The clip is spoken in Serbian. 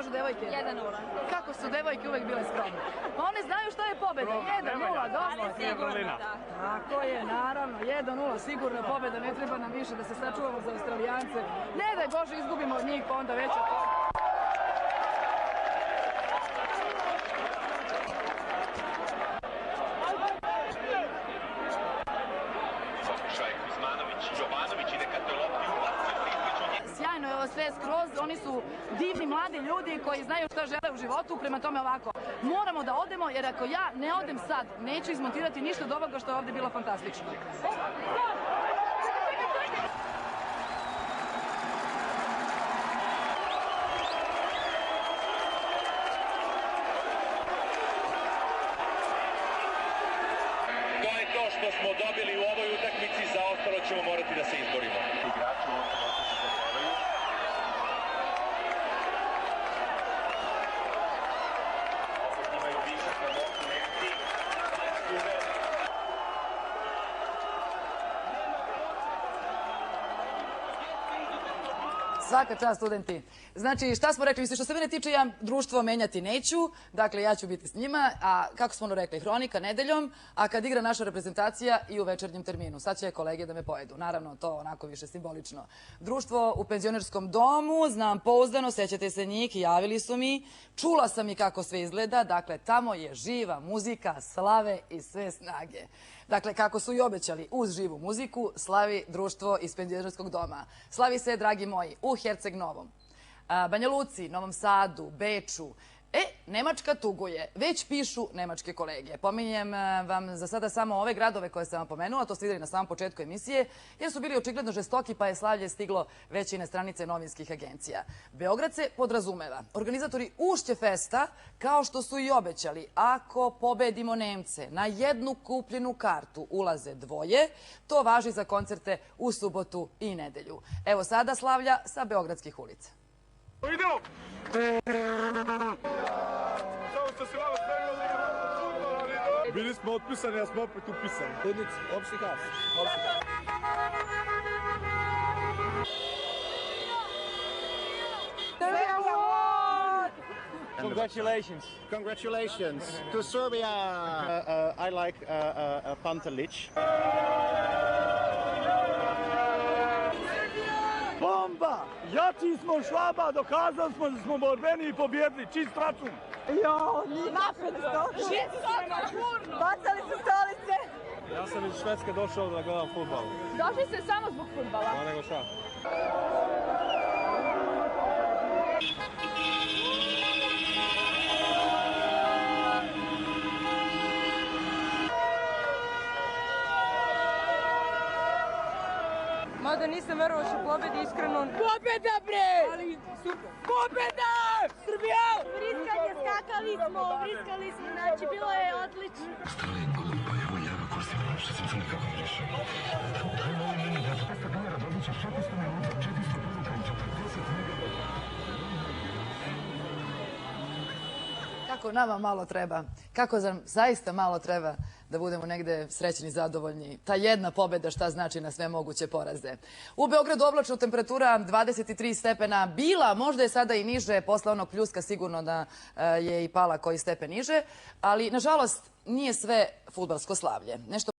kažu devojke? 1:0. Kako su devojke uvek bile skromne? Pa one znaju šta je pobeda. 1:0, dobro. Tako je, naravno. 1:0, sigurna pobeda. Ne treba nam više da se sačuvamo za Australijance. Ne daj Bože, izgubimo od njih, pa onda već od toga. Sjajno je ovo sve skroz, oni su divni mladi ljudi koji znaju šta žele u životu, prema tome ovako, moramo da odemo, jer ako ja ne odem sad, neću izmontirati ništa od ovoga što je ovde bilo fantastično. To je to što smo dobili u ovoj utakmici, za ostalo ćemo morati da se izborimo. Svaka čast, studenti. Znači, šta smo rekli? Što se mene tiče, ja društvo menjati neću. Dakle, ja ću biti s njima. A kako smo ono rekli? Hronika nedeljom, a kad igra naša reprezentacija i u večernjem terminu. Sad će kolege da me pojedu. Naravno, to onako više simbolično. Društvo u penzionerskom domu, znam pouzdano, sećate se njih, javili su mi. Čula sam i kako sve izgleda. Dakle, tamo je živa muzika, slave i sve snage. Dakle, kako su i obećali, uz živu muziku slavi društvo iz penzionerskog doma. Slavi se, dragi moji, u Herceg Novom, Banja Luci, Novom Sadu, Beču. Nemačka tuguje, već pišu nemačke kolege. Pominjem vam za sada samo ove gradove koje sam vam pomenula, to ste videli na samom početku emisije, jer su bili očigledno žestoki, pa je slavlje stiglo već i na stranice novinskih agencija. Beograd se podrazumeva. Organizatori Ušće festa, kao što su i obećali, ako pobedimo Nemce, na jednu kupljenu kartu ulaze dvoje, to važi za koncerte u subotu i nedelju. Evo sada slavlja sa beogradskih ulica. Idemo! Samo što se malo spremili ali bili smo otpisani, a smo opet upisani. Ludnici, opšti haos. Congratulations. Congratulations to Serbia. I like Pantelic. Bomba! Jači smo Švaba, dokazali smo da smo borbeni i pobjedili. Čist račun. Jo, napred to. Bacali su stolice. Ja sam iz Švedske došao da gledam fudbal. Došli ste samo zbog fudbala? Pa nego šta? Mada nisam verovao što pobedi, iskreno. Pobeda, bre! Ali super. Pobeda! Srbija! Vriskanje, skakali smo, znači bilo je odlično. Stali golub, pa evo ljava kosti, što sam to nikako ne rešio. Ajmo ovo meni, ja to pesta dinara, dobit ćeš 400 minuta, 400 poruka i 40 megabajta. Kako nama malo treba, kako nam zaista malo treba da budemo negde srećni i zadovoljni. Ta jedna pobeda šta znači na sve moguće poraze. U Beogradu oblačno, temperatura 23 stepena bila, možda je sada i niže, posle onog pljuska sigurno da je i pala koji stepen niže, ali nažalost nije sve fudbalsko slavlje. Nešto